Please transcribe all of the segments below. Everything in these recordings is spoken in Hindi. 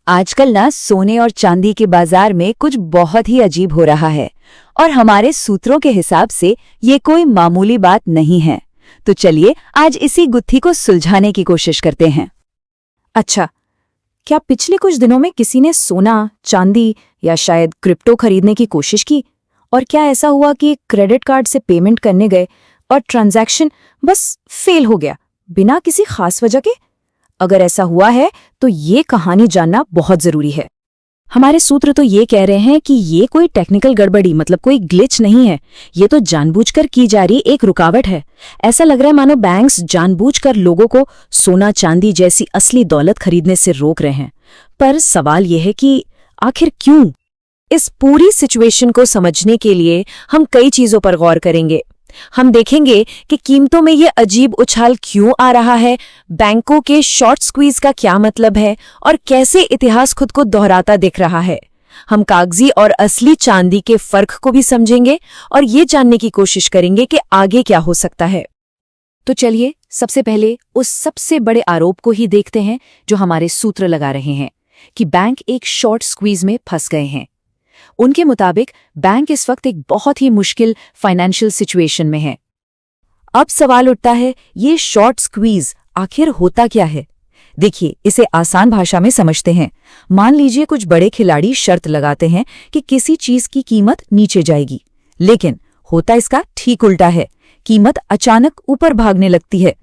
आजकल ना सोने और चांदी के बाजार में कुछ बहुत ही अजीब हो रहा है और हमारे सूत्रों के हिसाब से ये कोई मामूली बात नहीं है। तो चलिए आज इसी गुत्थी को सुलझाने की कोशिश करते हैं। अच्छा, क्या पिछले कुछ दिनों में किसी ने सोना, चांदी या शायद क्रिप्टो खरीदने की कोशिश की और क्या ऐसा हुआ कि क्रेडिट कार्ड से पेमेंट करने गए और ट्रांजैक्शन बस फेल हो गया बिना किसी खास वजह के? अगर ऐसा हुआ है तो ये कहानी जानना बहुत जरूरी है। हमारे सूत्र तो ये कह रहे हैं कि ये कोई टेक्निकल गड़बड़ी मतलब कोई ग्लिच नहीं है, ये तो जानबूझकर की जा रही एक रुकावट है। ऐसा लग रहा है मानो बैंक्स जानबूझकर लोगों को सोना चांदी जैसी असली दौलत खरीदने से रोक रहे हैं। पर सवाल यह है कि आखिर क्यों? इस पूरी सिचुएशन को समझने के लिए हम कई चीजों पर गौर करेंगे। हम देखेंगे कि कीमतों में ये अजीब उछाल क्यों आ रहा है, बैंकों के शॉर्ट स्क्वीज का क्या मतलब है और कैसे इतिहास खुद को दोहराता दिख रहा है। हम कागजी और असली चांदी के फर्क को भी समझेंगे और ये जानने की कोशिश करेंगे कि आगे क्या हो सकता है। तो चलिए सबसे पहले उस सबसे बड़े आरोप को ही देखते हैं जो हमारे सूत्र लगा रहे हैं कि बैंक एक शॉर्ट स्क्वीज में फंस गए हैं। उनके मुताबिक बैंक इस वक्त एक बहुत ही मुश्किल फाइनेंशियल सिचुएशन में है। अब सवाल उठता है, ये शॉर्ट स्क्वीज आखिर होता क्या है? देखिए, इसे आसान भाषा में समझते हैं। मान लीजिए कुछ बड़े खिलाड़ी शर्त लगाते हैं कि किसी चीज की कीमत नीचे जाएगी, लेकिन होता इसका ठीक उल्टा है। कीमत अचानक ऊपर भागने लगती है।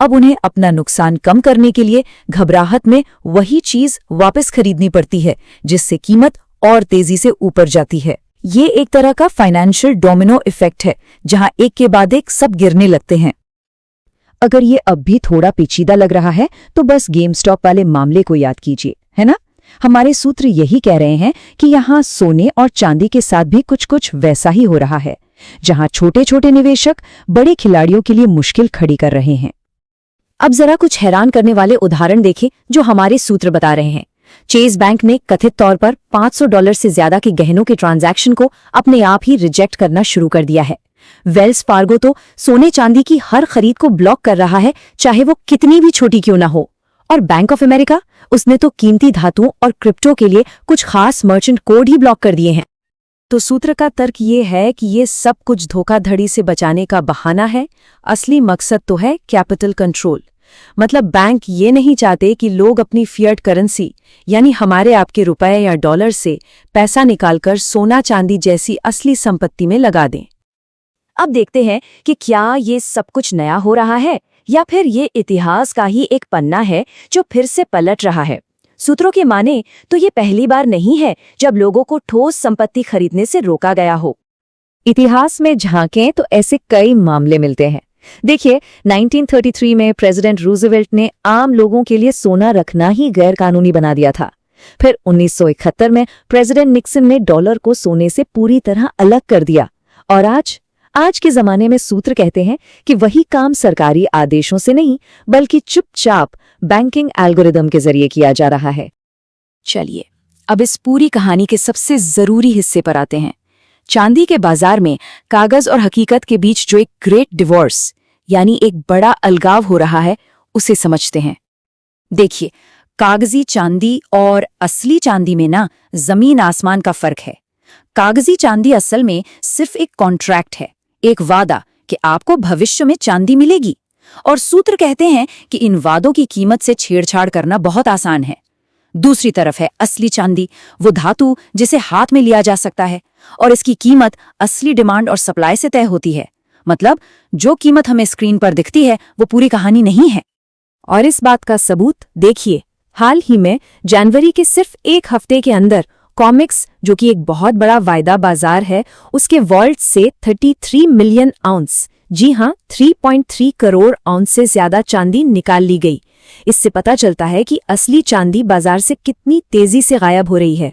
अब उन्हें अपना नुकसान कम करने के लिए घबराहट में वही चीज वापस खरीदनी पड़ती है, जिससे कीमत और तेजी से ऊपर जाती है। ये एक तरह का फाइनेंशियल डोमिनो इफेक्ट है, जहां एक के बाद एक सब गिरने लगते हैं। अगर ये अब भी थोड़ा पेचीदा लग रहा है तो बस गेम स्टॉप वाले मामले को याद कीजिए, है ना? हमारे सूत्र यही कह रहे हैं कि यहाँ सोने और चांदी के साथ भी कुछ कुछ वैसा ही हो रहा है, जहां छोटे छोटे निवेशक बड़े खिलाड़ियों के लिए मुश्किल खड़ी कर रहे हैं। अब जरा कुछ हैरान करने वाले उदाहरण देखें जो हमारे सूत्र बता रहे हैं। चेज बैंक ने कथित तौर पर $500 से ज्यादा के गहनों के ट्रांजैक्शन को अपने आप ही रिजेक्ट करना शुरू कर दिया है। वेल्स फार्गो तो सोने चांदी की हर खरीद को ब्लॉक कर रहा है, चाहे वो कितनी भी छोटी क्यों ना हो। और बैंक ऑफ अमेरिका, उसने तो कीमती धातुओं और क्रिप्टो के लिए कुछ खास मर्चेंट कोड ही ब्लॉक कर दिए हैं। तो सूत्र का तर्क ये है कि ये सब कुछ धोखाधड़ी से बचाने का बहाना है। असली मकसद तो है कैपिटल कंट्रोल। मतलब बैंक ये नहीं चाहते कि लोग अपनी फिएट करेंसी यानी हमारे आपके रुपए या डॉलर से पैसा निकालकर सोना चांदी जैसी असली संपत्ति में लगा दें। अब देखते हैं कि क्या ये सब कुछ नया हो रहा है या फिर ये इतिहास का ही एक पन्ना है जो फिर से पलट रहा है। सूत्रों के माने तो ये पहली बार नहीं है जब लोगों को ठोस संपत्ति खरीदने से रोका गया हो। इतिहास में झांकें तो ऐसे कई मामले मिलते हैं। देखिए, 1933 में प्रेसिडेंट रूजवेल्ट ने आम लोगों के लिए सोना रखना ही गैर कानूनी बना दिया था। फिर 1971 में प्रेसिडेंट निक्सन ने डॉलर को सोने से पूरी तरह अलग कर दिया। और आज के जमाने में सूत्र कहते हैं कि वही काम सरकारी आदेशों से नहीं बल्कि चुपचाप बैंकिंग एल्गोरिदम के जरिए किया जा रहा है। चलिए अब इस पूरी कहानी के सबसे जरूरी हिस्से पर आते हैं। चांदी के बाजार में कागज और हकीकत के बीच जो एक ग्रेट डिवोर्स यानी एक बड़ा अलगाव हो रहा है, उसे समझते हैं। देखिए, कागजी चांदी और असली चांदी में ना जमीन आसमान का फर्क है। कागजी चांदी असल में सिर्फ एक कॉन्ट्रैक्ट है, एक वादा कि आपको भविष्य में चांदी मिलेगी। और सूत्र कहते हैं कि इन वादों की कीमत से छेड़छाड़ करना बहुत आसान है। दूसरी तरफ है असली चांदी, वो धातु जिसे हाथ में लिया जा सकता है और इसकी कीमत असली डिमांड और सप्लाई से तय होती है। मतलब जो कीमत हमें स्क्रीन पर दिखती है वो पूरी कहानी नहीं है। और इस बात का सबूत देखिए, हाल ही में जनवरी के सिर्फ एक हफ्ते के अंदर कॉमिक्स, जो कि एक बहुत बड़ा वायदा बाजार है, उसके वॉल्ट से 33 मिलियन आउंस, जी हाँ 3.3 करोड़ आउंस से ज्यादा चांदी निकाल ली गई। इससे पता चलता है कि असली चांदी बाजार से कितनी तेजी से गायब हो रही है।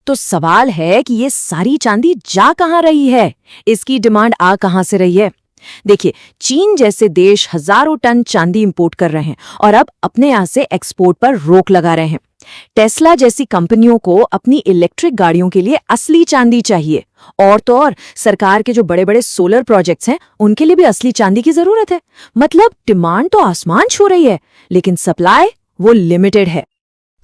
तो सवाल है कि ये सारी चांदी जा कहाँ रही है, इसकी डिमांड आ कहाँ से रही है? देखिए, चीन जैसे देश हजारों टन चांदी इंपोर्ट कर रहे हैं और अब अपने यहाँ से एक्सपोर्ट पर रोक लगा रहे हैं। टेस्ला जैसी कंपनियों को अपनी इलेक्ट्रिक गाड़ियों के लिए असली चांदी चाहिए, और तो और सरकार के जो बड़े बड़े सोलर प्रोजेक्ट्स हैं उनके लिए भी असली चांदी की जरूरत है। मतलब डिमांड तो आसमान छू रही है, लेकिन सप्लाई वो लिमिटेड है।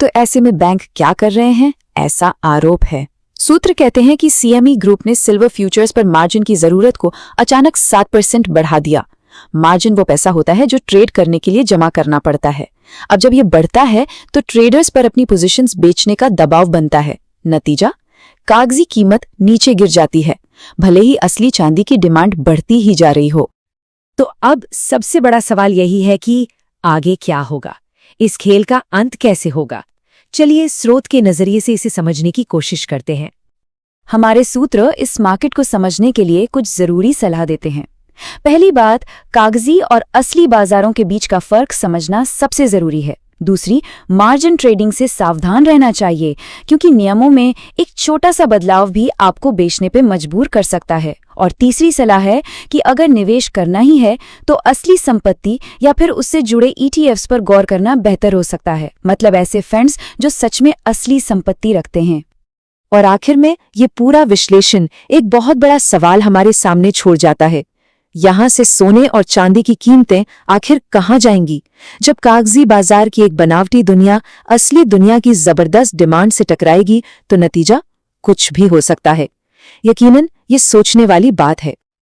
तो ऐसे में बैंक क्या कर रहे हैं, ऐसा आरोप है। सूत्र कहते हैं कि सीएमई ग्रुप ने सिल्वर फ्यूचर्स पर मार्जिन की जरूरत को अचानक 7% बढ़ा दिया। मार्जिन वो पैसा होता है जो ट्रेड करने के लिए जमा करना पड़ता है। अब जब ये बढ़ता है तो ट्रेडर्स पर अपनी पोजीशंस बेचने का दबाव बनता है। नतीजा, कागजी कीमत नीचे गिर जाती है, भले ही असली चांदी की डिमांड बढ़ती ही जा रही हो। तो अब सबसे बड़ा सवाल यही है कि आगे क्या होगा, इस खेल का अंत कैसे होगा। चलिए स्रोत के नजरिए से इसे समझने की कोशिश करते हैं। हमारे सूत्र इस मार्केट को समझने के लिए कुछ जरूरी सलाह देते हैं। पहली बात, कागजी और असली बाजारों के बीच का फर्क समझना सबसे जरूरी है। दूसरी, मार्जिन ट्रेडिंग से सावधान रहना चाहिए, क्योंकि नियमों में एक छोटा सा बदलाव भी आपको बेचने पे मजबूर कर सकता है। और तीसरी सलाह है कि अगर निवेश करना ही है तो असली संपत्ति या फिर उससे जुड़े ETFs पर गौर करना बेहतर हो सकता है, मतलब ऐसे फंड्स जो सच में असली संपत्ति रखते हैं। और आखिर में ये पूरा विश्लेषण एक बहुत बड़ा सवाल हमारे सामने छोड़ जाता है। यहाँ से सोने और चांदी की कीमतें आखिर कहाँ जाएंगी जब कागजी बाजार की एक बनावटी दुनिया असली दुनिया की जबरदस्त डिमांड से टकराएगी? तो नतीजा कुछ भी हो सकता है। यकीनन ये सोचने वाली बात है।